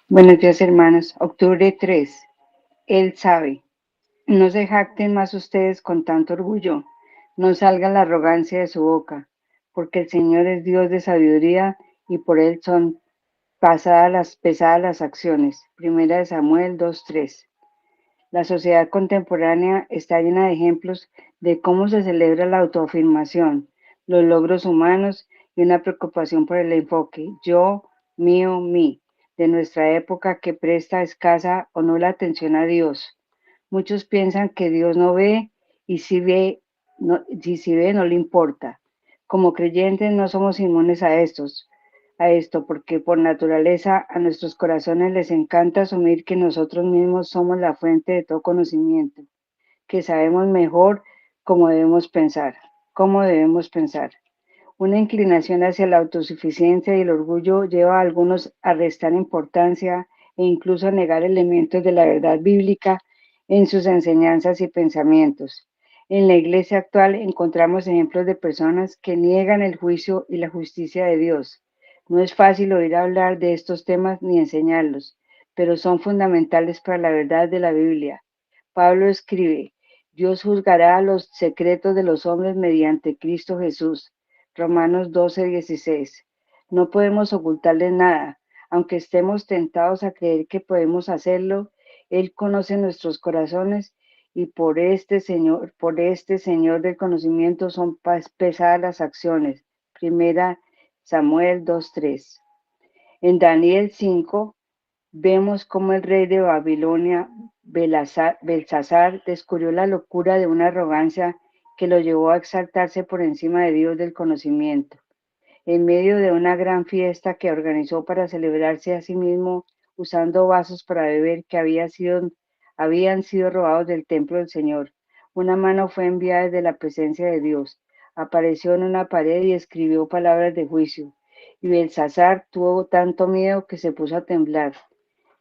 Buenos días, hermanos. Octubre 3. Él sabe. No se jacten más ustedes con tanto orgullo. No salga la arrogancia de su boca, porque el Señor es Dios de sabiduría y por él son pesadas las acciones. Primera de Samuel 2:3. La sociedad contemporánea está llena de ejemplos de cómo se celebra la autoafirmación, los logros humanos y una preocupación por el enfoque yo, mío, mí de nuestra época que presta escasa o nula atención a Dios. Muchos piensan que Dios no ve y si ve, si ve no le importa. Como creyentes no somos inmunes a esto, porque por naturaleza a nuestros corazones les encanta asumir que nosotros mismos somos la fuente de todo conocimiento, que sabemos mejor cómo debemos pensar. Una inclinación hacia la autosuficiencia y el orgullo lleva a algunos a restar importancia e incluso a negar elementos de la verdad bíblica en sus enseñanzas y pensamientos. En la iglesia actual encontramos ejemplos de personas que niegan el juicio y la justicia de Dios. No es fácil oír hablar de estos temas ni enseñarlos, pero son fundamentales para la verdad de la Biblia. Pablo escribe, Dios juzgará los secretos de los hombres mediante Cristo Jesús. Romanos 12:16. No podemos ocultarle nada, aunque estemos tentados a creer que podemos hacerlo. Él conoce nuestros corazones y por este Señor del conocimiento son pesadas las acciones. Primera Samuel 2:3. En Daniel 5 vemos cómo el rey de Babilonia, Belsasar, descubrió la locura de una arrogancia que lo llevó a exaltarse por encima de Dios del conocimiento. En medio de una gran fiesta que organizó para celebrarse a sí mismo, usando vasos para beber que habían sido robados del templo del Señor, una mano fue enviada desde la presencia de Dios, apareció en una pared y escribió palabras de juicio. Y Belsasar tuvo tanto miedo que se puso a temblar.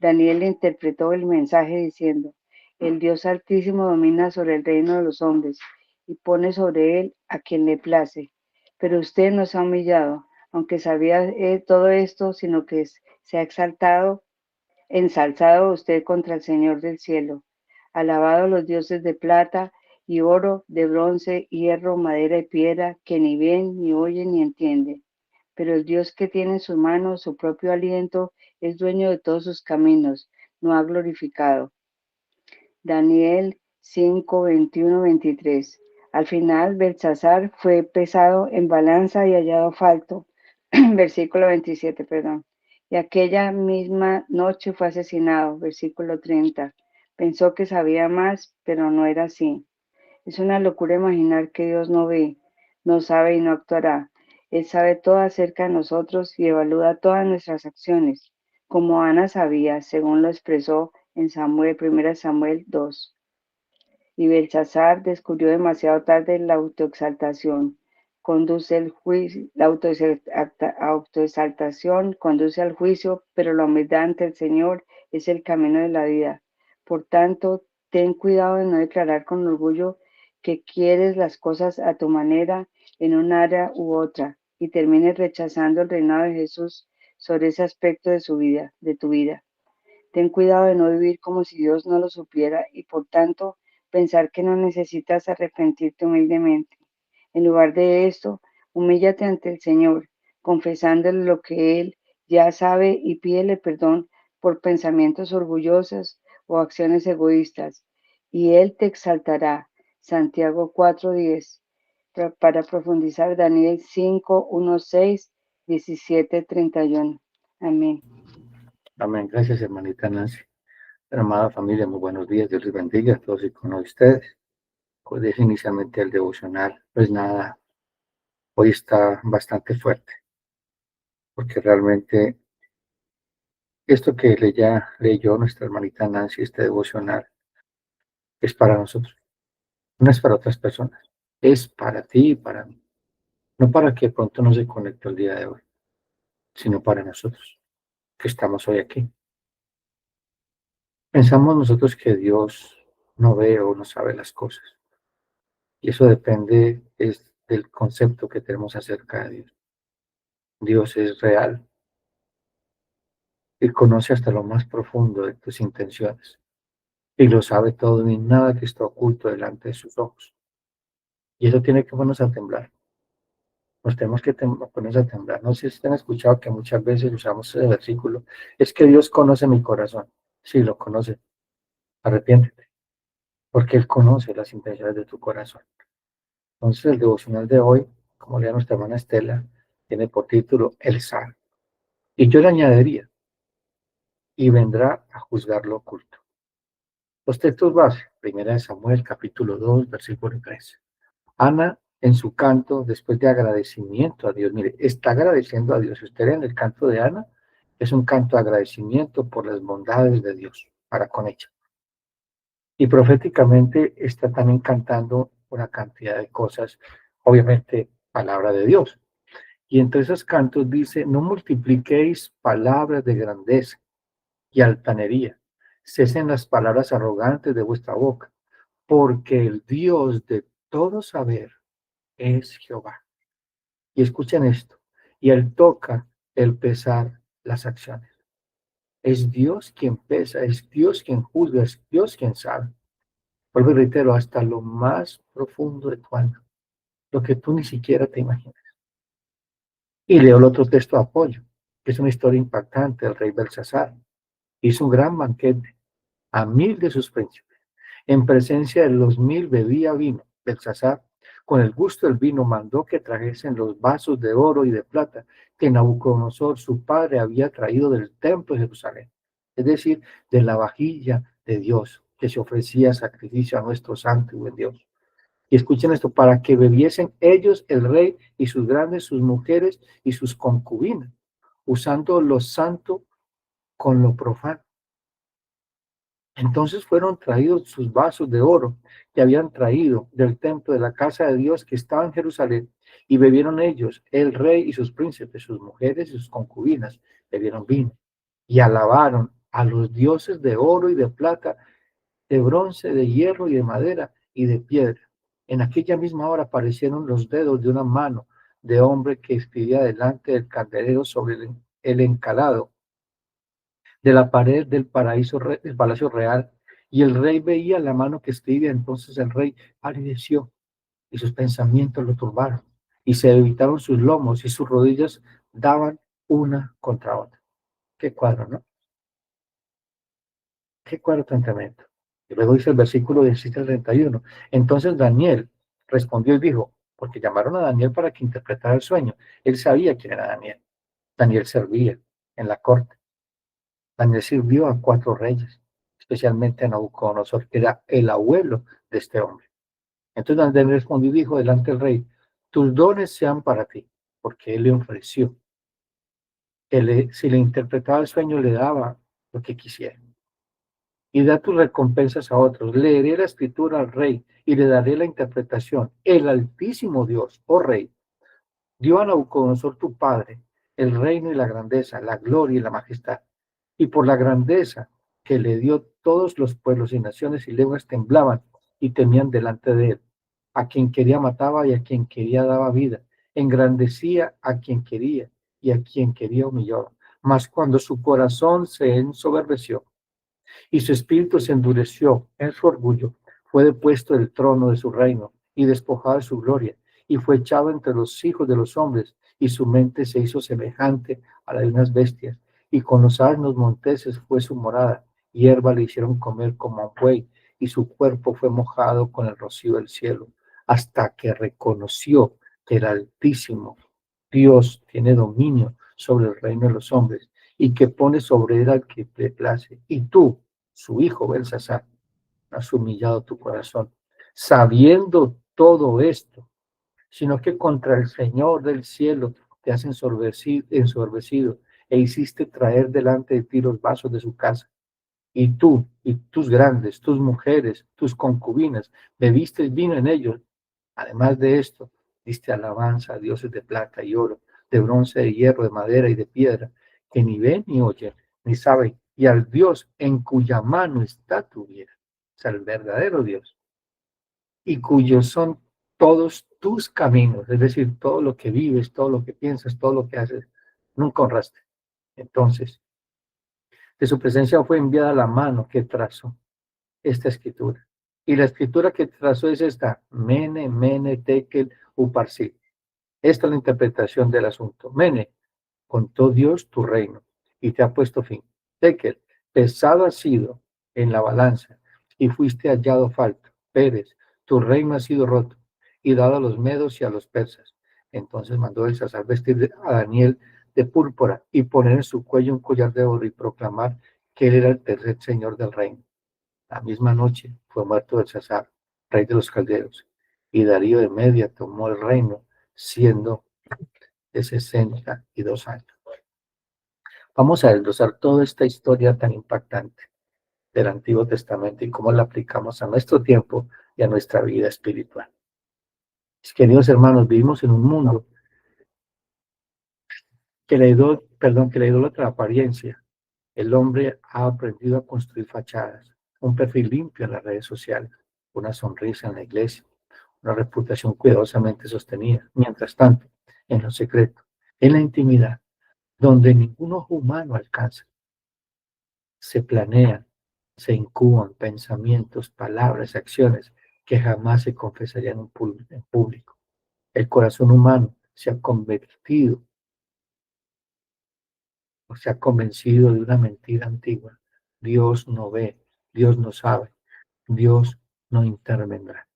Daniel interpretó el mensaje diciendo, el Dios Altísimo domina sobre el reino de los hombres y pone sobre él a quien le place. Pero usted no se ha humillado, aunque sabía todo esto, sino que se ha ensalzado usted contra el Señor del cielo. Alabado los dioses de plata y oro, de bronce, hierro, madera y piedra, que ni ven, ni oyen, ni entienden. Pero el Dios que tiene en sus manos su propio aliento es dueño de todos sus caminos, no ha glorificado. Daniel 5, 21, 23. Al final, Belsasar fue pesado en balanza y hallado falto. Versículo 27, perdón. Y aquella misma noche fue asesinado. Versículo 30. Pensó que sabía más, pero no era así. Es una locura imaginar que Dios no ve, no sabe y no actuará. Él sabe todo acerca de nosotros y evalúa todas nuestras acciones, como Ana sabía, según lo expresó en Samuel, 1 Samuel 2. Y Belsasar descubrió demasiado tarde la autoexaltación. Conduce el juicio, la autoexaltación conduce al juicio, pero la humildad ante el Señor es el camino de la vida. Por tanto, ten cuidado de no declarar con orgullo que quieres las cosas a tu manera en un área u otra y termines rechazando el reinado de Jesús sobre ese aspecto de su vida, de tu vida. Ten cuidado de no vivir como si Dios no lo supiera y por tanto pensar que no necesitas arrepentirte humildemente. En lugar de esto, humíllate ante el Señor, confesándole lo que Él ya sabe y pídele perdón por pensamientos orgullosos o acciones egoístas, y Él te exaltará. Santiago 4:10. Para profundizar, Daniel 5, 1, 6, 17, 31. Amén. Amén. Gracias, hermanita Nancy. Amada familia, muy buenos días. Dios les bendiga a todos y con ustedes. Hoy es inicialmente el devocional. Pues nada, hoy está bastante fuerte, porque realmente esto que leyó nuestra hermanita Nancy, este devocional, es para nosotros, no es para otras personas, es para ti y para mí. No para que de pronto no se conecte el día de hoy, sino para nosotros, que estamos hoy aquí. Pensamos nosotros que Dios no ve o no sabe las cosas, y eso depende del concepto que tenemos acerca de Dios. Dios es real, Él conoce hasta lo más profundo de tus intenciones y lo sabe todo, ni nada que está oculto delante de sus ojos. Y eso tiene que ponernos a temblar. Nos tenemos que ponernos a temblar. No sé si han escuchado que muchas veces usamos ese versículo. Es que Dios conoce mi corazón. Sí, lo conoce. Arrepiéntete, porque Él conoce las intenciones de tu corazón. Entonces, el devocional de hoy, como lea nuestra hermana Estela, tiene por título El sabe. Y yo le añadiría, y vendrá a juzgar lo oculto. Los textos base, primera de Samuel, capítulo 2, versículo 3. Ana, en su canto, después de agradecimiento a Dios, mire, está agradeciendo a Dios. Si usted lee en el canto de Ana, es un canto de agradecimiento por las bondades de Dios para con ella. Y proféticamente está también cantando una cantidad de cosas, obviamente, palabra de Dios. Y entre esos cantos dice, no multipliquéis palabras de grandeza y altanería, cesen las palabras arrogantes de vuestra boca, porque el Dios de todo saber es Jehová. Y escuchen esto, y Él toca el pesar las acciones. Es Dios quien pesa, es Dios quien juzga, es Dios quien sabe. Vuelvo y reitero, hasta lo más profundo de tu alma, lo que tú ni siquiera te imaginas. Y leo el otro texto de apoyo, que es una historia impactante del rey Belsasar. Hizo un gran banquete a 1000 de sus príncipes. En presencia de los 1000 bebía vino. Belsasar, con el gusto del vino, mandó que trajesen los vasos de oro y de plata que Nabucodonosor, su padre, había traído del templo de Jerusalén, es decir, de la vajilla de Dios, que se ofrecía sacrificio a nuestro santo y buen Dios. Y escuchen esto, para que bebiesen ellos, el rey y sus grandes, sus mujeres y sus concubinas, usando lo santo con lo profano. Entonces fueron traídos sus vasos de oro que habían traído del templo de la casa de Dios que estaba en Jerusalén, y bebieron ellos, el rey y sus príncipes, sus mujeres y sus concubinas, bebieron vino y alabaron a los dioses de oro y de plata, de bronce, de hierro y de madera y de piedra. En aquella misma hora aparecieron los dedos de una mano de hombre que escribía delante del candelero sobre el encalado de la pared del palacio real, y el rey veía la mano que escribía. Entonces el rey palideció y sus pensamientos lo turbaron, y se debilitaron sus lomos y sus rodillas daban una contra otra. Qué cuadro, ¿no? Qué cuadro tan tremendo. Y luego dice el versículo 17 al 31. Entonces Daniel respondió y dijo, porque llamaron a Daniel para que interpretara el sueño. Él sabía quién era Daniel. Daniel servía en la corte. Daniel sirvió a 4 reyes, especialmente a Nabucodonosor, que era el abuelo de este hombre. Entonces Daniel respondió y dijo delante del rey, tus dones sean para ti, porque él le ofreció. Si le interpretaba el sueño, le daba lo que quisiera. Y da tus recompensas a otros. Leeré la escritura al rey y le daré la interpretación. El Altísimo Dios, oh rey, dio a Nabucodonosor tu padre el reino y la grandeza, la gloria y la majestad. Y por la grandeza que le dio, todos los pueblos y naciones y lenguas temblaban y temían delante de él. A quien quería mataba y a quien quería daba vida. Engrandecía a quien quería y a quien quería humillaba. Mas cuando su corazón se ensoberbeció y su espíritu se endureció en su orgullo, fue depuesto del trono de su reino y despojado de su gloria, y fue echado entre los hijos de los hombres, y su mente se hizo semejante a la de unas bestias, y con los asnos monteses fue su morada, hierba le hicieron comer como a un buey, y su cuerpo fue mojado con el rocío del cielo, hasta que reconoció que el Altísimo Dios tiene dominio sobre el reino de los hombres, y que pone sobre él al que le place. Y tú, su hijo Belsasar, has humillado tu corazón, sabiendo todo esto, sino que contra el Señor del cielo te has ensoberbecido e hiciste traer delante de ti los vasos de su casa. Y tú y tus grandes, tus mujeres, tus concubinas, bebiste vino en ellos. Además de esto, diste alabanza a dioses de plata y oro, de bronce, de hierro, de madera y de piedra, que ni ven ni oyen, ni saben, y al Dios en cuya mano está tu vida, o sea, el verdadero Dios, y cuyos son todos tus caminos, es decir, todo lo que vives, todo lo que piensas, todo lo que haces, nunca honraste. Entonces, De su presencia fue enviada la mano que trazó esta escritura. Y la escritura que trazó es esta: Mene, Mene, Tekel, Uparsit. Esta es la interpretación del asunto. Mene, contó Dios tu reino y te ha puesto fin. Tekel, pesado has sido en la balanza y fuiste hallado falto. Pérez, tu reino ha sido roto y dado a los medos y a los persas. Entonces mandó Belsasar vestir a Daniel de púrpura y poner en su cuello un collar de oro y proclamar que él era el tercer señor del reino. La misma noche fue muerto Belsasar, rey de los caldeos, y Darío de Media tomó el reino, siendo de 62 años. Vamos a desglosar toda esta historia tan impactante del Antiguo Testamento y cómo la aplicamos a nuestro tiempo y a nuestra vida espiritual. Mis queridos hermanos, vivimos en un mundo que la idólatra apariencia. El hombre ha aprendido a construir fachadas, un perfil limpio en las redes sociales, una sonrisa en la iglesia, una reputación cuidadosamente sostenida. Mientras tanto, en lo secreto, en la intimidad, donde ningún ojo humano alcanza, se planean, se incuban pensamientos, palabras, acciones que jamás se confesarían en público. El corazón humano se ha convertido o se ha convencido de una mentira antigua. Dios no ve, Dios no sabe, Dios no intervendrá.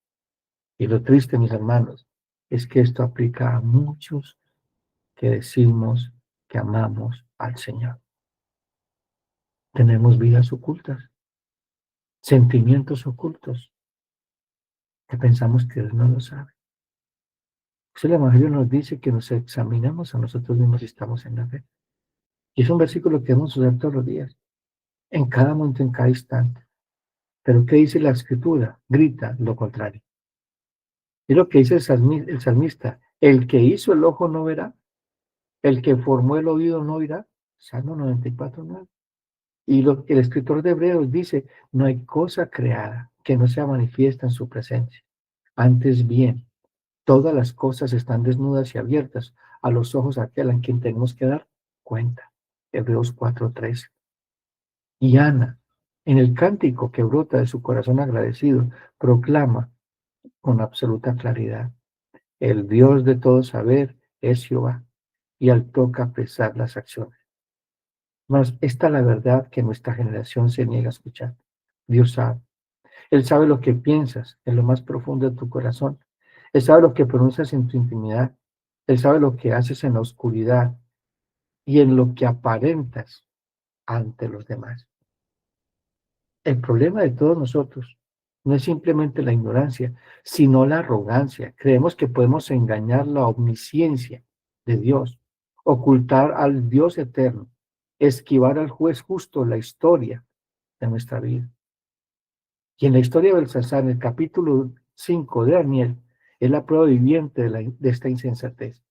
Y lo triste, mis hermanos, es que esto aplica a muchos que decimos que amamos al Señor. Tenemos vidas ocultas, sentimientos ocultos, que pensamos que Dios no lo sabe. Pues el Evangelio nos dice que nos examinemos a nosotros mismos si estamos en la fe. Y es un versículo que debemos usar todos los días, en cada momento, en cada instante. Pero ¿qué dice la Escritura? Grita lo contrario. Es lo que dice el salmista: el que hizo el ojo no verá, el que formó el oído no oirá. Salmo 94:9. Y el escritor de Hebreos dice: no hay cosa creada que no sea manifiesta en su presencia. Antes bien, todas las cosas están desnudas y abiertas a los ojos de aquel a quien tenemos que dar cuenta. Hebreos 4:13. Y Ana, en el cántico que brota de su corazón agradecido, proclama con absoluta claridad: el Dios de todo saber es Jehová, y al toca pesar las acciones. Mas esta es la verdad que nuestra generación se niega a escuchar. Dios sabe. Él sabe lo que piensas en lo más profundo de tu corazón. Él sabe lo que pronuncias en tu intimidad. Él sabe lo que haces en la oscuridad y en lo que aparentas ante los demás. El problema de todos nosotros no es simplemente la ignorancia, sino la arrogancia. Creemos que podemos engañar la omnisciencia de Dios, ocultar al Dios eterno, esquivar al juez justo la historia de nuestra vida. Y en la historia de Belsasar, en el capítulo 5 de Daniel, es la prueba viviente de esta insensatez.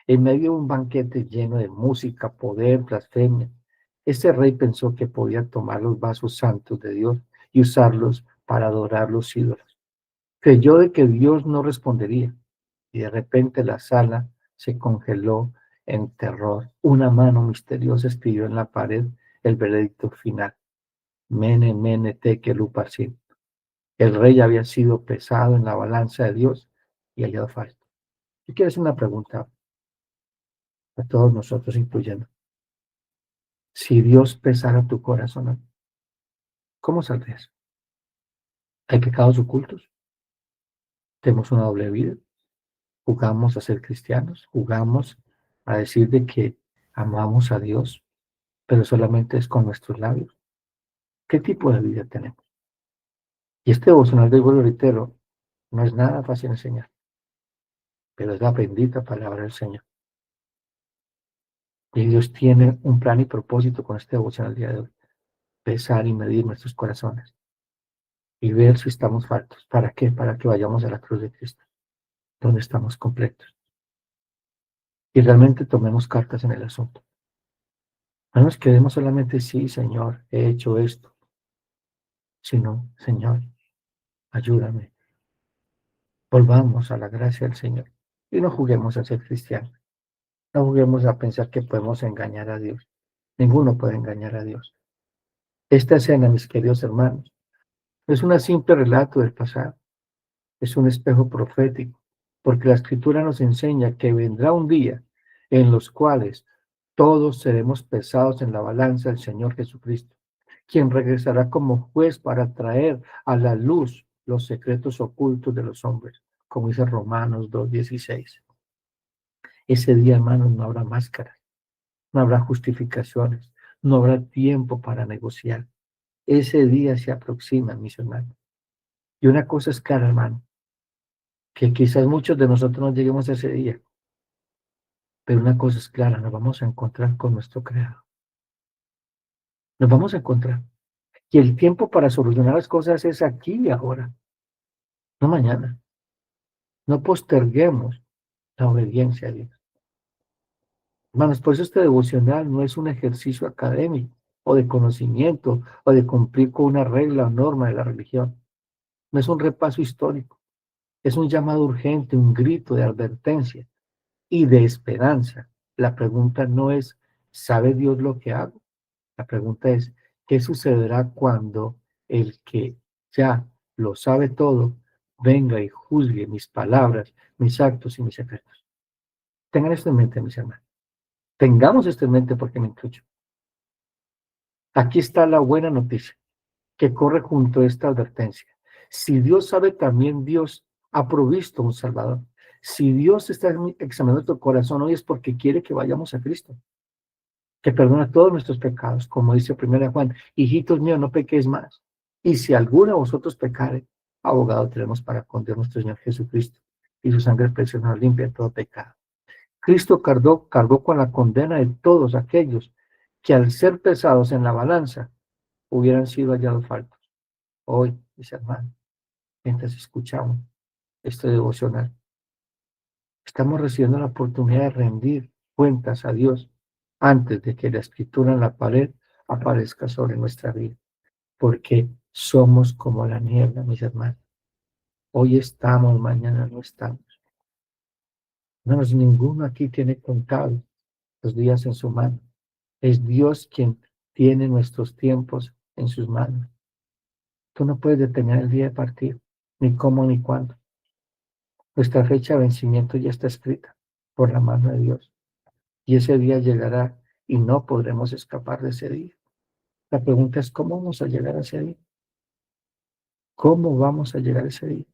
En medio de un banquete lleno de música, poder, blasfemia, este rey pensó que podía tomar los vasos santos de Dios y usarlos para adorar los ídolos. Creyó de que Dios no respondería y de repente la sala se congeló en terror. Una mano misteriosa escribió en la pared el veredicto final: Mene, Mene, Tekel, Uparsin. El rey había sido pesado en la balanza de Dios y hallado falto. Yo quiero hacer una pregunta a todos nosotros, incluyendo: si Dios pesara tu corazón, ¿cómo saldrías? ¿Hay pecados ocultos? ¿Tenemos una doble vida? ¿Jugamos a ser cristianos? ¿Jugamos a decir de que amamos a Dios, pero solamente es con nuestros labios? ¿Qué tipo de vida tenemos? Y este devocional de vuelo reitero, no es nada fácil de enseñar, pero es la bendita palabra del Señor. Y Dios tiene un plan y propósito con este devocional día de hoy: pesar y medir nuestros corazones y ver si estamos faltos. ¿Para qué? Para que vayamos a la cruz de Cristo, donde estamos completos. Y realmente tomemos cartas en el asunto. No nos quedemos solamente: sí, Señor, he hecho esto. Sino: Señor, ayúdame. Volvamos a la gracia del Señor. Y no juguemos a ser cristianos. No juguemos a pensar que podemos engañar a Dios. Ninguno puede engañar a Dios. Esta escena, mis queridos hermanos, no es un simple relato del pasado, es un espejo profético, porque la Escritura nos enseña que vendrá un día en los cuales todos seremos pesados en la balanza del Señor Jesucristo, quien regresará como juez para traer a la luz los secretos ocultos de los hombres, como dice Romanos 2:16. Ese día, hermanos, no habrá máscaras, no habrá justificaciones, no habrá tiempo para negociar. Ese día se aproxima, mis hermanos. Y una cosa es clara, hermano, que quizás muchos de nosotros no lleguemos a ese día, pero una cosa es clara, nos vamos a encontrar con nuestro Creador. Nos vamos a encontrar. Y el tiempo para solucionar las cosas es aquí y ahora, no mañana. No posterguemos la obediencia a Dios. Hermanos, por eso este devocional no es un ejercicio académico o de conocimiento o de cumplir con una regla o norma de la religión. No es un repaso histórico, es un llamado urgente, un grito de advertencia y de esperanza. La pregunta no es, ¿sabe Dios lo que hago? La pregunta es, ¿qué sucederá cuando el que ya lo sabe todo venga y juzgue mis palabras, mis actos y mis secretos? Tengan esto en mente, mis hermanos. Tengamos esto en mente porque me incluyo. Aquí está la buena noticia que corre junto a esta advertencia. Si Dios sabe, también Dios ha provisto un Salvador. Si Dios está examinando tu corazón hoy es porque quiere que vayamos a Cristo, que perdona todos nuestros pecados, como dice 1 Juan, hijitos míos, no pequéis más. Y si alguno de vosotros pecare, abogado tenemos para con Dios nuestro Señor Jesucristo, y su sangre preciosa nos limpia de todo pecado. Cristo cargó con la condena de todos aquellos que al ser pesados en la balanza hubieran sido hallados faltos. Hoy, mis hermanos, mientras escuchamos este devocional, estamos recibiendo la oportunidad de rendir cuentas a Dios antes de que la escritura en la pared aparezca sobre nuestra vida, porque somos como la niebla, mis hermanos. Hoy estamos, mañana no estamos. Hermanos, ninguno aquí tiene contados los días en su mano. Es Dios quien tiene nuestros tiempos en sus manos. Tú no puedes detener el día de partir, ni cómo ni cuándo. Nuestra fecha de vencimiento ya está escrita por la mano de Dios. Y ese día llegará y no podremos escapar de ese día. La pregunta es, ¿cómo vamos a llegar a ese día? ¿Cómo vamos a llegar a ese día?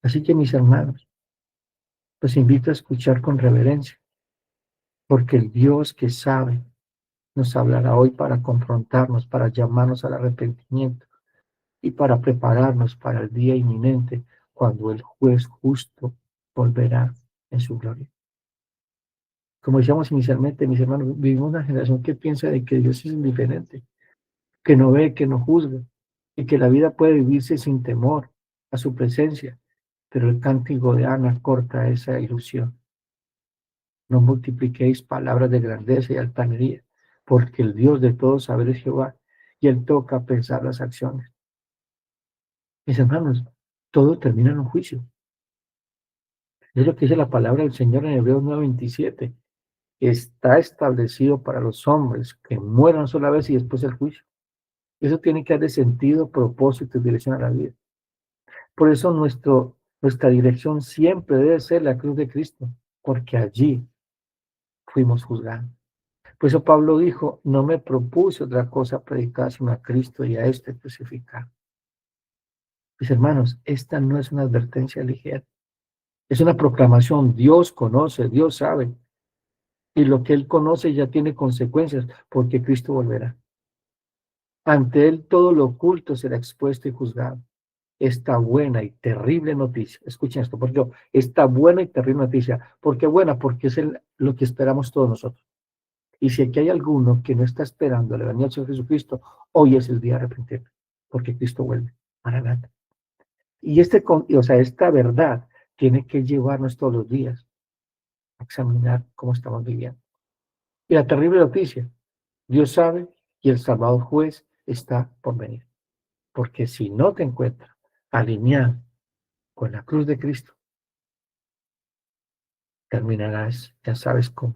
Así que, mis hermanos, los invito a escuchar con reverencia, porque el Dios que sabe nos hablará hoy para confrontarnos, para llamarnos al arrepentimiento y para prepararnos para el día inminente cuando el juez justo volverá en su gloria. Como decíamos inicialmente, mis hermanos, vivimos una generación que piensa de que Dios es indiferente, que no ve, que no juzga, y que la vida puede vivirse sin temor a su presencia. Pero el cántico de Ana corta esa ilusión. No multipliquéis palabras de grandeza y altanería, porque el Dios de todo saber es Jehová, y Él toca pensar las acciones. Mis hermanos, todo termina en un juicio. Es lo que dice la palabra del Señor en Hebreos 9:27. Está establecido para los hombres que mueran sola vez y después el juicio. Eso tiene que darle sentido, propósito y dirección a la vida. Por eso nuestra dirección siempre debe ser la cruz de Cristo, porque allí fuimos juzgados. Por eso Pablo dijo, no me propuse otra cosa predicar sino a Cristo y a este crucificado. Mis hermanos, esta no es una advertencia ligera, es una proclamación. Dios conoce, Dios sabe, y lo que Él conoce ya tiene consecuencias, porque Cristo volverá. Ante Él todo lo oculto será expuesto y juzgado. Esta buena y terrible noticia, escuchen esto, porque esta buena y terrible noticia, ¿por qué buena? Porque es lo que esperamos todos nosotros. Y si aquí hay alguno que no está esperando la venida del Señor Jesucristo, hoy es el día de arrepentirse, porque Cristo vuelve. Maranata. Y esta verdad tiene que llevarnos todos los días a examinar cómo estamos viviendo. Y la terrible noticia, Dios sabe y el Salvador juez está por venir. Porque si no te encuentras alineado con la cruz de Cristo, terminarás, ya sabes cómo.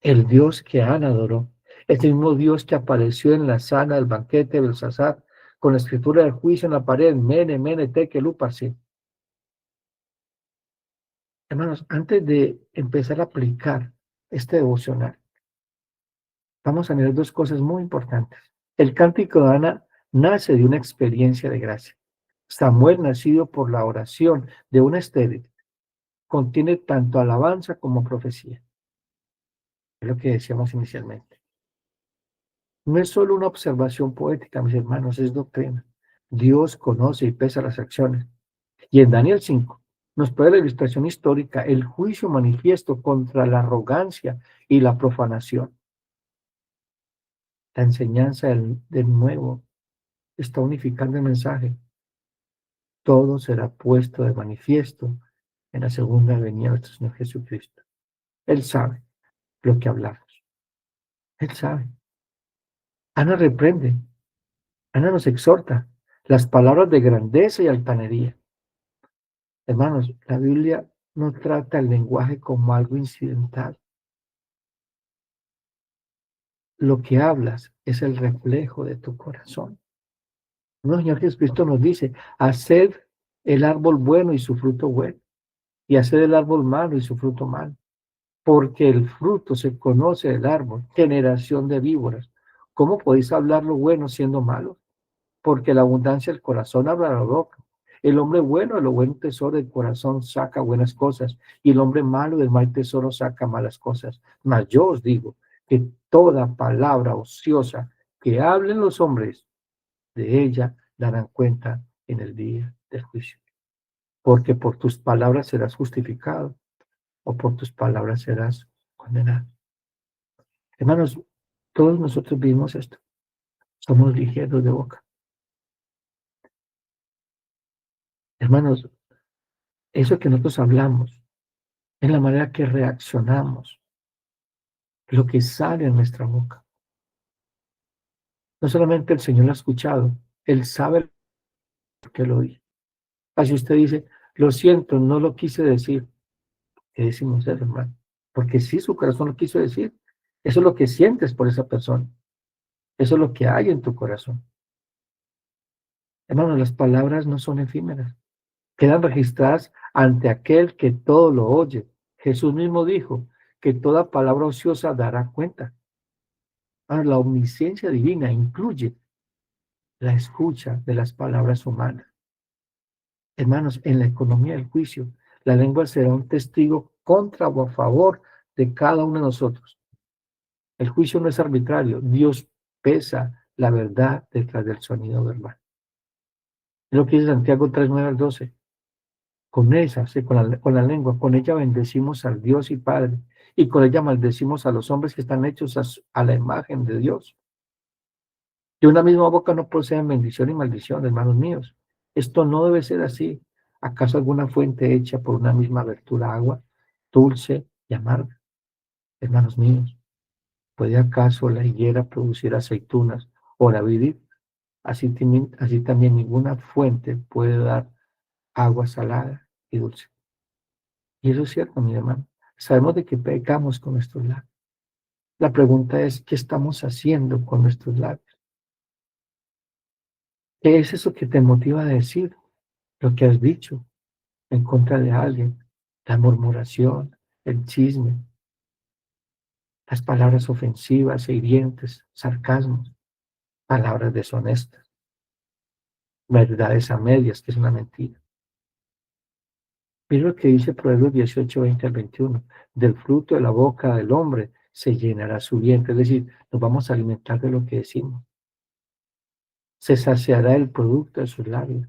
El Dios que Ana adoró, Este mismo Dios que apareció en la sala del banquete de Belsasar, con la escritura del juicio en la pared, mene, mene, tekel, upharsin. Hermanos, antes de empezar a aplicar este devocional, vamos a mirar dos cosas muy importantes. El cántico de Ana nace de una experiencia de gracia. Samuel, nacido por la oración de una estéril, contiene tanto alabanza como profecía. Es lo que decíamos inicialmente. No es solo una observación poética, mis hermanos, es doctrina. Dios conoce y pesa las acciones. Y en Daniel 5 nos puede la ilustración histórica, el juicio manifiesto contra la arrogancia y la profanación. La enseñanza del nuevo está unificando el mensaje. Todo será puesto de manifiesto en la segunda venida de nuestro Señor Jesucristo. Él sabe lo que hablamos. Él sabe. Ana reprende. Ana nos exhorta. Las palabras de grandeza y altanería. Hermanos, la Biblia no trata el lenguaje como algo incidental. Lo que hablas es el reflejo de tu corazón. El Señor Jesucristo nos dice, haced el árbol bueno y su fruto bueno, y haced el árbol malo y su fruto malo, porque el fruto se conoce del árbol, generación de víboras. ¿Cómo podéis hablar lo bueno siendo malo? Porque la abundancia del corazón habla la boca. El hombre bueno de lo buen tesoro del corazón saca buenas cosas, y el hombre malo del mal tesoro saca malas cosas. Mas yo os digo que toda palabra ociosa que hablen los hombres, de ella darán cuenta en el día del juicio. Porque por tus palabras serás justificado, o por tus palabras serás condenado. Hermanos, todos nosotros vimos esto. Somos ligeros de boca. Hermanos, eso que nosotros hablamos, es la manera que reaccionamos, lo que sale en nuestra boca. No solamente el Señor lo ha escuchado, Él sabe lo que lo oye. Así usted dice, lo siento, no lo quise decir. ¿Qué decimos eso, hermano? Porque sí, su corazón lo quiso decir. Eso es lo que sientes por esa persona. Eso es lo que hay en tu corazón. Hermano, las palabras no son efímeras. Quedan registradas ante aquel que todo lo oye. Jesús mismo dijo que toda palabra ociosa dará cuenta. Ahora, la omnisciencia divina incluye la escucha de las palabras humanas. Hermanos, en la economía del juicio, la lengua será un testigo contra o a favor de cada uno de nosotros. El juicio no es arbitrario. Dios pesa la verdad detrás del sonido verbal. Es lo que dice Santiago 3, 9 al 12. Con esa, sí, con la lengua, con ella bendecimos al Dios y Padre, y con ella maldecimos a los hombres que están hechos a la imagen de Dios. De una misma boca no proceden bendición y maldición, hermanos míos. Esto no debe ser así. ¿Acaso alguna fuente hecha por una misma abertura agua, dulce y amarga? Hermanos míos, ¿puede acaso la higuera producir aceitunas o la vid? Así también ninguna fuente puede dar agua salada y dulce. Y eso es cierto, mi hermano. Sabemos de que pecamos con nuestros labios. La pregunta es, ¿qué estamos haciendo con nuestros labios? ¿Qué es eso que te motiva a decir lo que has dicho en contra de alguien? La murmuración, el chisme, las palabras ofensivas e hirientes, sarcasmos, palabras deshonestas, verdades a medias, que es una mentira. Mira lo que dice Proverbios 18, 20 al 21. Del fruto de la boca del hombre se llenará su vientre. Es decir, nos vamos a alimentar de lo que decimos. Se saciará el producto de sus labios.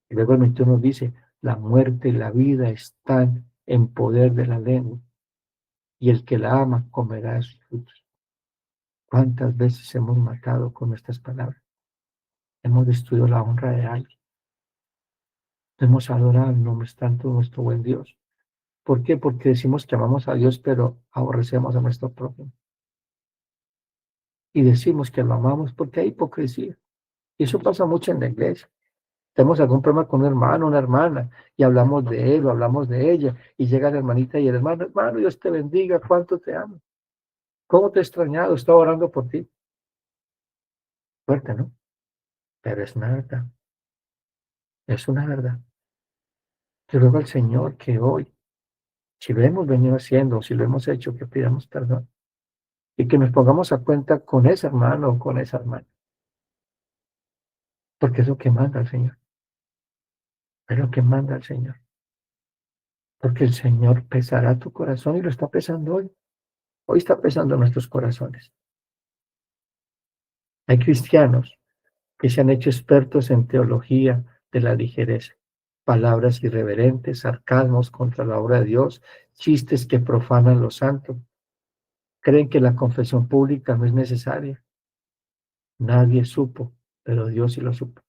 Y luego el 21 dice, la muerte y la vida están en poder de la lengua, y el que la ama comerá de sus frutos. ¿Cuántas veces hemos matado con nuestras palabras? Hemos destruido la honra de alguien. Hemos adorado el nombre tanto de nuestro buen Dios. ¿Por qué? Porque decimos que amamos a Dios, pero aborrecemos a nuestro prójimo. Y decimos que lo amamos porque hay hipocresía. Y eso pasa mucho en la iglesia. Tenemos algún problema con un hermano, una hermana, y hablamos de él o hablamos de ella, y llega la hermanita y el hermano, hermano, Dios te bendiga, cuánto te amo. ¿Cómo te he extrañado? Estaba orando por ti. Fuerte, ¿no? Pero es una verdad. Es una verdad. Yo ruego al Señor que hoy, si lo hemos venido haciendo, si lo hemos hecho, que pidamos perdón y que nos pongamos a cuenta con ese hermano o con esa hermana, porque es lo que manda el Señor. Es lo que manda el Señor. Porque el Señor pesará tu corazón y lo está pesando hoy. Hoy está pesando nuestros corazones. Hay cristianos que se han hecho expertos en teología de la ligereza, palabras irreverentes, sarcasmos contra la obra de Dios, chistes que profanan lo santo. Creen que la confesión pública no es necesaria. Nadie supo, pero Dios sí lo supo.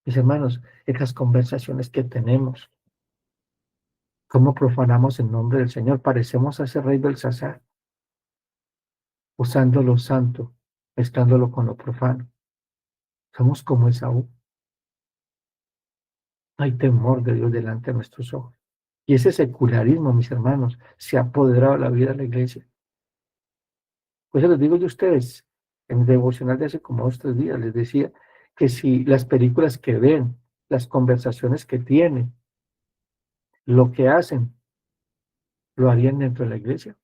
Mis hermanos, esas conversaciones que tenemos, cómo profanamos el nombre del Señor, parecemos a ese rey Belsasar, usando lo santo, mezclándolo con lo profano. Somos como Esaú. Hay temor de Dios delante de nuestros ojos. Y ese secularismo, mis hermanos, se ha apoderado de la vida de la iglesia. Pues les digo yo a ustedes, en el devocional de hace como 2 o 3 días, les decía que si las películas que ven, las conversaciones que tienen, lo que hacen, lo harían dentro de la iglesia,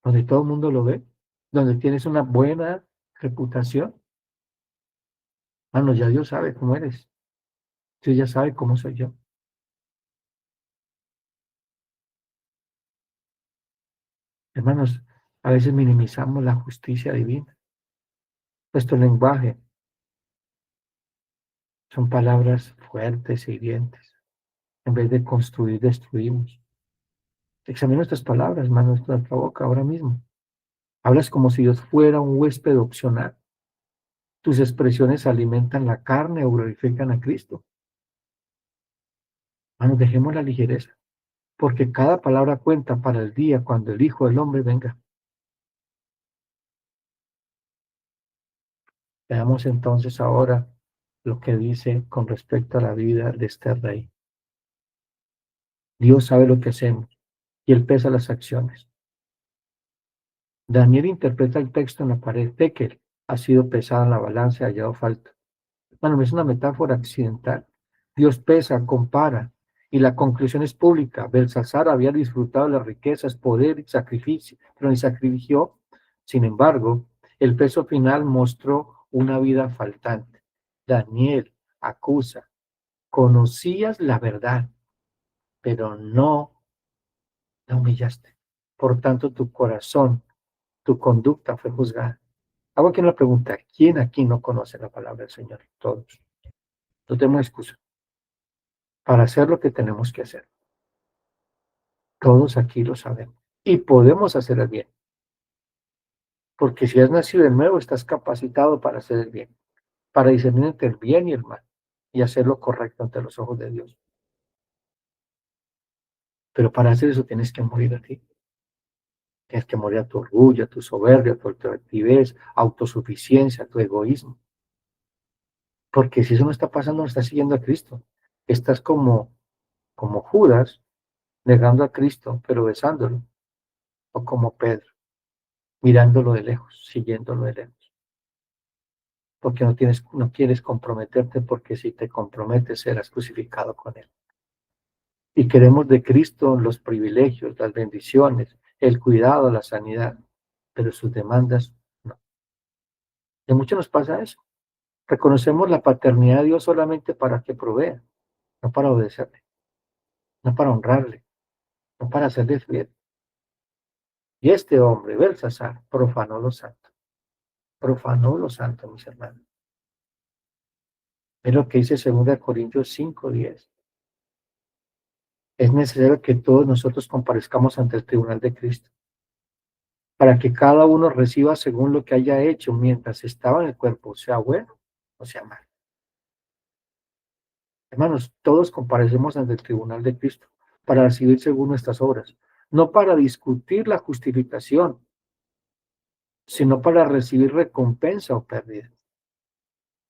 donde todo el mundo lo ve, donde tienes una buena reputación. Hermanos, ya Dios sabe cómo eres. Dios ya sabe cómo soy yo. Hermanos, a veces minimizamos la justicia divina. Nuestro lenguaje son palabras fuertes e hirientes. En vez de construir, destruimos. Examina nuestras palabras, hermano, nuestra boca ahora mismo. Hablas como si Dios fuera un huésped opcional. Tus expresiones alimentan la carne o glorifican a Cristo. Hermanos, dejemos la ligereza, porque cada palabra cuenta para el día cuando el Hijo del Hombre venga. Veamos entonces ahora lo que dice con respecto a la vida de este rey. Dios sabe lo que hacemos y Él pesa las acciones. Daniel interpreta el texto en la pared. Tekel ha sido pesado en la balanza y hallado falta. Bueno, es una metáfora accidental. Dios pesa, compara, y la conclusión es pública. Belsasar había disfrutado de las riquezas, poder y sacrificio, pero ni sacrificó. Sin embargo, el peso final mostró una vida faltante. Daniel acusa, conocías la verdad, pero no la humillaste. Por tanto, tu corazón, tu conducta fue juzgada. Hago aquí una pregunta. ¿Quién aquí no conoce la palabra del Señor? Todos. No tenemos excusa para hacer lo que tenemos que hacer. Todos aquí lo sabemos. Y podemos hacer el bien. Porque si has nacido de nuevo, estás capacitado para hacer el bien. Para discernir entre el bien y el mal. Y hacer lo correcto ante los ojos de Dios. Pero para hacer eso tienes que morir a ti. Tienes que morir a tu orgullo, a tu soberbia, a tu altivez, autosuficiencia, a tu egoísmo. Porque si eso no está pasando, no estás siguiendo a Cristo. Estás como Judas, negando a Cristo, pero besándolo. O como Pedro, mirándolo de lejos, siguiéndolo de lejos. Porque no quieres comprometerte, porque si te comprometes serás crucificado con Él. Y queremos de Cristo los privilegios, las bendiciones, el cuidado, la sanidad, pero sus demandas no. Y a muchos nos pasa eso. Reconocemos la paternidad de Dios solamente para que provea, no para obedecerle, no para honrarle, no para hacerle fiel. Y este hombre, Belsasar, profanó lo santo, mis hermanos. Es lo que dice 2 Corintios 5:10. Es necesario que todos nosotros comparezcamos ante el tribunal de Cristo, para que cada uno reciba según lo que haya hecho mientras estaba en el cuerpo, sea bueno o sea malo. Hermanos, todos comparecemos ante el tribunal de Cristo para recibir según nuestras obras, no para discutir la justificación, sino para recibir recompensa o pérdida.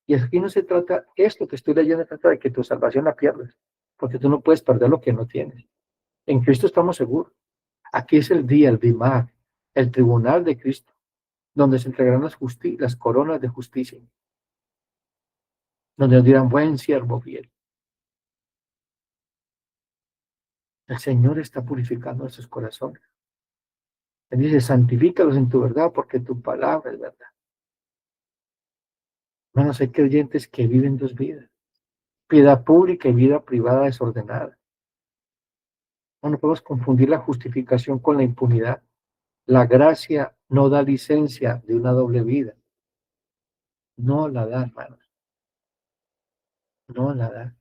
Y aquí no se trata, esto que estoy leyendo, trata de que tu salvación la pierdas, porque tú no puedes perder lo que no tienes. En Cristo estamos seguros. Aquí es el día, el Bimar, el tribunal de Cristo, donde se entregarán las coronas de justicia, donde nos dirán, buen siervo fiel. El Señor está purificando nuestros corazones. Él dice, santifícalos en tu verdad, porque tu palabra es verdad. Hermanos, hay creyentes que viven dos vidas, vida pública y vida privada desordenada. No podemos confundir la justificación con la impunidad. La gracia no da licencia de una doble vida. No la da, hermanos. No la da.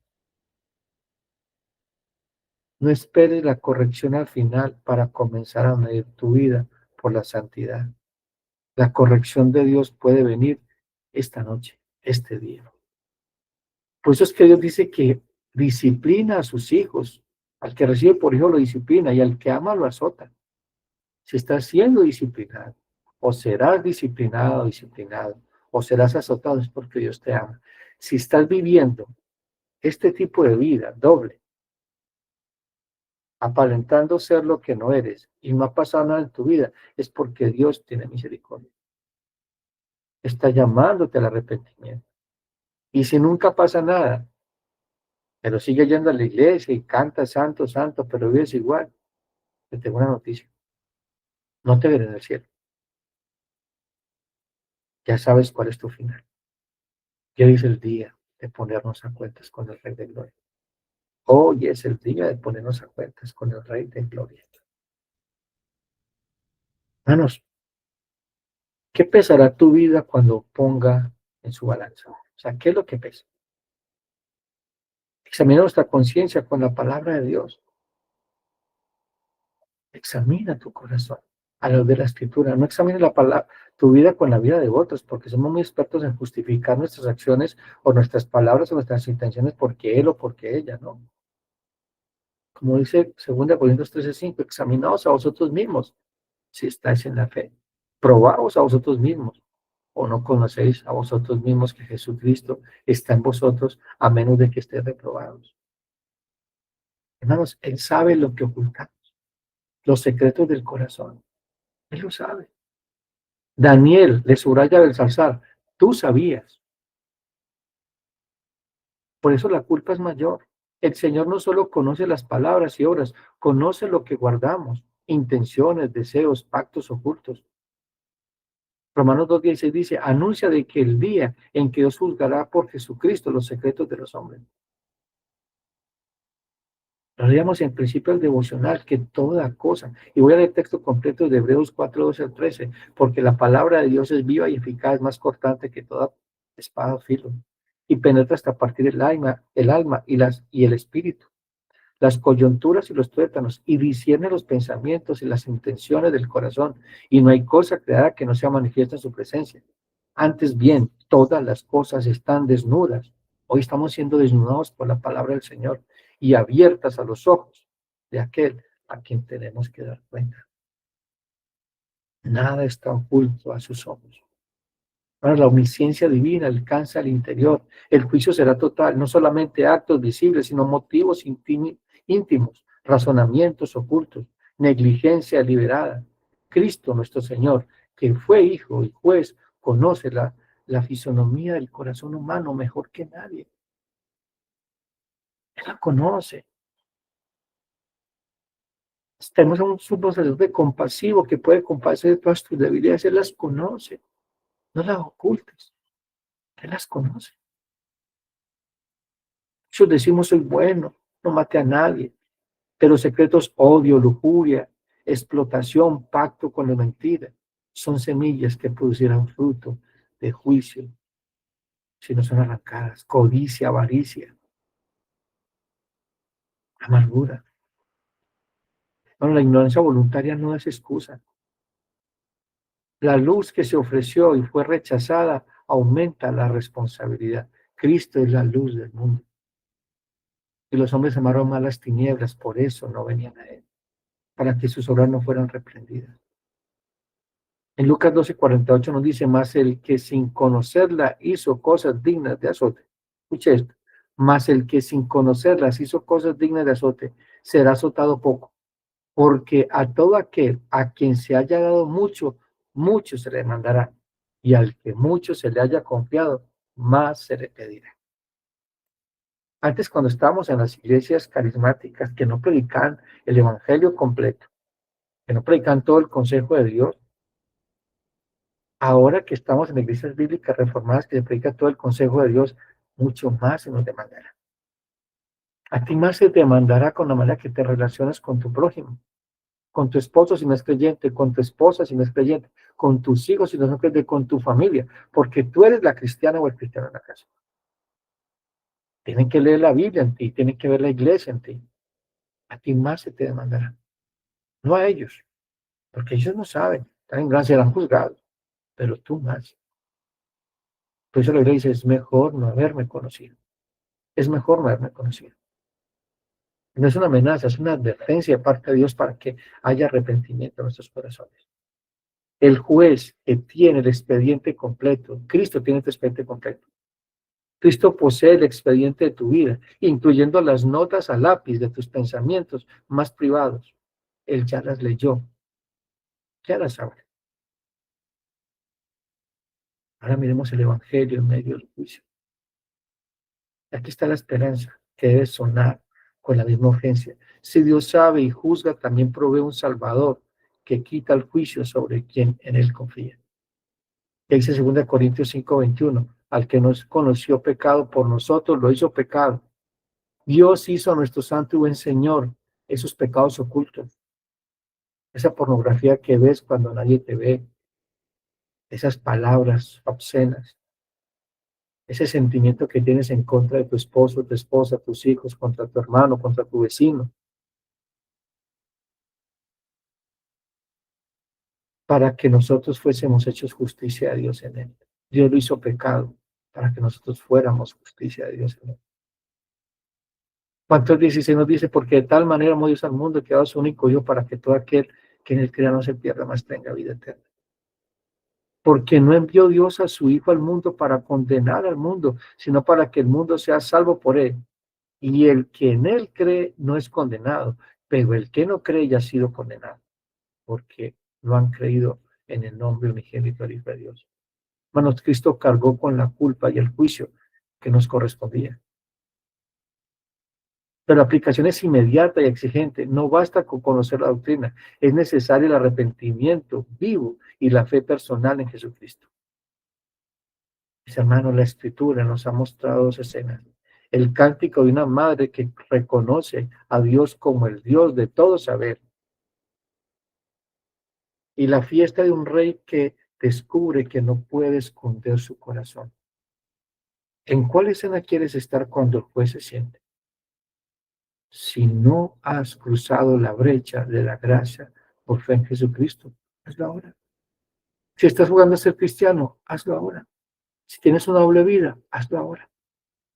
No esperes la corrección al final para comenzar a medir tu vida por la santidad. La corrección de Dios puede venir esta noche, este día. Por eso es que Dios dice que disciplina a sus hijos. Al que recibe por hijo lo disciplina y al que ama lo azota. Si estás siendo disciplinado, o serás disciplinado o disciplinado, o serás azotado, es porque Dios te ama. Si estás viviendo este tipo de vida doble, aparentando ser lo que no eres, y no ha pasado nada en tu vida, es porque Dios tiene misericordia. Está llamándote al arrepentimiento. Y si nunca pasa nada, pero sigue yendo a la iglesia y canta santo, santo, pero vives igual, te tengo una noticia. No te veré en el cielo. Ya sabes cuál es tu final. Y hoy es el día de ponernos a cuentas con el Rey de Gloria. Hoy es el día de ponernos a cuentas con el Rey de Gloria. Hermanos, ¿qué pesará tu vida cuando ponga en su balanza? O sea, ¿qué es lo que pesa? Examina nuestra conciencia con la palabra de Dios. Examina tu corazón a lo de la Escritura. No examines tu vida con la vida de otros, porque somos muy expertos en justificar nuestras acciones o nuestras palabras o nuestras intenciones porque él o porque ella, ¿no? Como dice 2 Corintios 13:5, examinaos a vosotros mismos si estáis en la fe. Probaos a vosotros mismos, o no conocéis a vosotros mismos que Jesucristo está en vosotros, a menos de que estéis reprobados. Hermanos, Él sabe lo que ocultamos, los secretos del corazón. Él lo sabe. Daniel le subraya Belsasar, tú sabías. Por eso la culpa es mayor. El Señor no solo conoce las palabras y obras, conoce lo que guardamos, intenciones, deseos, pactos ocultos. Romanos 2:16 dice, anuncia de que el día en que Dios juzgará por Jesucristo los secretos de los hombres. Lo leíamos en principio del devocional, que toda cosa, y voy a leer el texto completo de Hebreos 4:12-13, porque la palabra de Dios es viva y eficaz, más cortante que toda espada o filo, y penetra hasta partir el alma y el espíritu, las coyunturas y los tuétanos, y discierne los pensamientos y las intenciones del corazón, y no hay cosa creada que no sea manifiesta en su presencia. Antes bien, todas las cosas están desnudas. Hoy estamos siendo desnudados por la palabra del Señor y abiertas a los ojos de aquel a quien tenemos que dar cuenta. Nada está oculto a sus ojos. Ahora, la omnisciencia divina alcanza el interior. El juicio será total, no solamente actos visibles, sino motivos íntimos, razonamientos ocultos, negligencia deliberada. Cristo, nuestro Señor, que fue hijo y juez, conoce la fisonomía del corazón humano mejor que nadie. Él la conoce. Tenemos a un sumo sacerdote compasivo que puede compadecer de todas tus debilidades. Él las conoce. No las ocultes. Él las conoce. Muchos decimos soy bueno, no mate a nadie. Pero secretos, odio, lujuria, explotación, pacto con la mentira, son semillas que producirán fruto de juicio si no son arrancadas. Codicia, avaricia, amargura. Bueno, la ignorancia voluntaria no es excusa. La luz que se ofreció y fue rechazada aumenta la responsabilidad. Cristo es la luz del mundo. Y los hombres amaron más las tinieblas, por eso no venían a él, para que sus obras no fueran reprendidas. En Lucas 12:48 nos dice, más el que sin conocerla hizo cosas dignas de azote. Escuche esto. Más el que sin conocerlas hizo cosas dignas de azote, será azotado poco. porque a todo aquel a quien se haya dado mucho, mucho se le demandará, y al que mucho se le haya confiado, más se le pedirá. Antes, cuando estábamos en las iglesias carismáticas que no predicaban el evangelio completo, que no predicaban todo el consejo de Dios, ahora que estamos en iglesias bíblicas reformadas que se predica todo el consejo de Dios, mucho más se nos demandará. A ti más se te demandará con la manera que te relacionas con tu prójimo, con tu esposo si no es creyente, con tu esposa si no es creyente, con tus hijos si no son creyentes, con tu familia, porque tú eres la cristiana o el cristiano en la casa. Tienen que leer la Biblia en ti, tienen que ver la iglesia en ti. A ti más se te demandará, no a ellos, porque ellos no saben, están en gran, serán juzgados, pero tú más. Por eso la Biblia dice, es mejor no haberme conocido, es mejor no haberme conocido. No es una amenaza, es una advertencia de parte de Dios para que haya arrepentimiento en nuestros corazones. El juez que tiene el expediente completo, Cristo tiene el expediente completo. Cristo posee el expediente de tu vida, incluyendo las notas a lápiz de tus pensamientos más privados. Él ya las leyó, ya las sabe. Ahora miremos el Evangelio en medio del juicio. Aquí está la esperanza que debe sonar con la misma urgencia. Si Dios sabe y juzga, también provee un Salvador que quita el juicio sobre quien en él confía. Y dice 2 Corintios 5:21, al que nos conoció pecado por nosotros, lo hizo pecado. Dios hizo a nuestro santo y buen Señor esos pecados ocultos, esa pornografía que ves cuando nadie te ve, esas palabras obscenas, ese sentimiento que tienes en contra de tu esposo, tu esposa, tus hijos, contra tu hermano, contra tu vecino, para que nosotros fuésemos hechos justicia de Dios en él. Dios lo hizo pecado para que nosotros fuéramos justicia de Dios en él. ¿Cuántos 16 nos dice? Porque de tal manera amó Dios al mundo que ha dado su único hijo para que todo aquel que en él crea no se pierda, más tenga vida eterna. Porque no envió Dios a su hijo al mundo para condenar al mundo, sino para que el mundo sea salvo por él. Y el que en él cree no es condenado, pero el que no cree ya ha sido condenado, porque no han creído en el nombre unigénito del Hijo de Dios. Hermanos, Cristo cargó con la culpa y el juicio que nos correspondía. Pero la aplicación es inmediata y exigente. No basta con conocer la doctrina. Es necesario el arrepentimiento vivo y la fe personal en Jesucristo. Mis hermanos, la Escritura nos ha mostrado dos escenas. El cántico de una madre que reconoce a Dios como el Dios de todo saber. Y la fiesta de un rey que descubre que no puede esconder su corazón. ¿En cuál escena quieres estar cuando el juez se siente? Si no has cruzado la brecha de la gracia por fe en Jesucristo, hazlo ahora. Si estás jugando a ser cristiano, hazlo ahora. Si tienes una doble vida, hazlo ahora.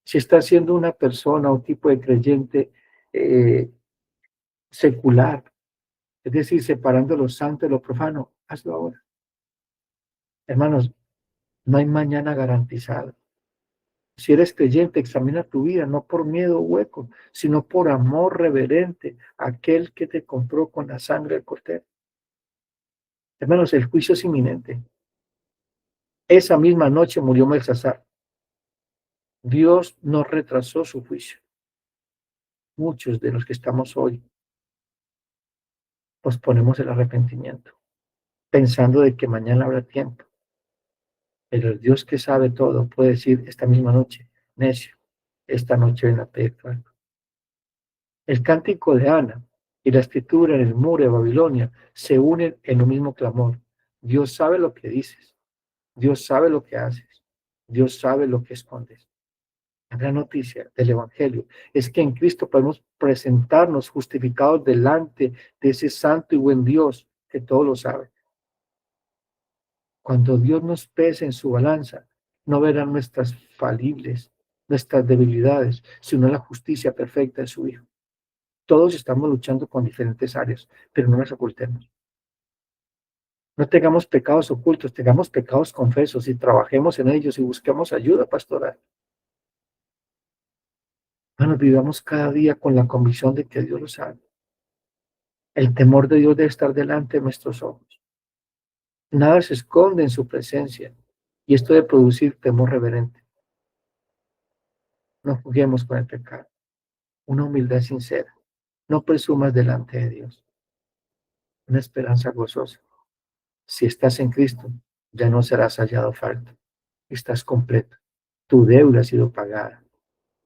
Si estás siendo una persona o tipo de creyente secular, es decir, separando lo santo de lo profano, hazlo ahora. Hermanos, no hay mañana garantizado. Si eres creyente, examina tu vida, no por miedo hueco, sino por amor reverente a aquel que te compró con la sangre del Cordero. Hermanos, el juicio es inminente. Esa misma noche murió Belsasar. Dios no retrasó su juicio. Muchos de los que estamos hoy posponemos el arrepentimiento, pensando de que mañana habrá tiempo. Pero el Dios que sabe todo puede decir esta misma noche, necio, esta noche ven a pedir algo. El cántico de Ana y la escritura en el muro de Babilonia se unen en un mismo clamor. Dios sabe lo que dices, Dios sabe lo que haces, Dios sabe lo que escondes. La gran noticia del Evangelio es que en Cristo podemos presentarnos justificados delante de ese santo y buen Dios que todo lo sabe. Cuando Dios nos pese en su balanza, no verán nuestras falibles, nuestras debilidades, sino la justicia perfecta de su Hijo. Todos estamos luchando con diferentes áreas, pero no las ocultemos. No tengamos pecados ocultos, tengamos pecados confesos y trabajemos en ellos y busquemos ayuda pastoral. Bueno, vivamos cada día con la convicción de que Dios lo sabe. El temor de Dios debe estar delante de nuestros ojos. Nada se esconde en su presencia y esto debe producir temor reverente. No juguemos con el pecado. Una humildad sincera. No presumas delante de Dios. Una esperanza gozosa. Si estás en Cristo, ya no serás hallado falta. Estás completo. Tu deuda ha sido pagada.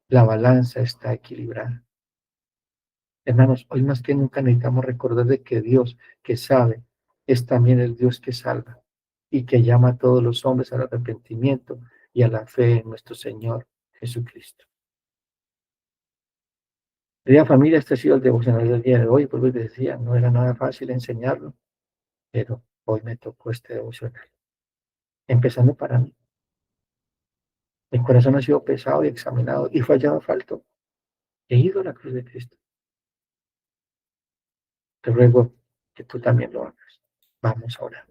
La balanza está equilibrada. Hermanos, hoy más que nunca necesitamos recordar de que Dios, que sabe, es también el Dios que salva y que llama a todos los hombres al arrepentimiento y a la fe en nuestro Señor Jesucristo. Querida familia, este ha sido el devocional del día de hoy. Pues les decía, no era nada fácil enseñarlo, pero hoy me tocó este devocional. Empezando para mí. Mi corazón ha sido pesado y examinado y fallado falto. He ido a la cruz de Cristo. Te ruego que tú también lo hagas. Vamos ahora.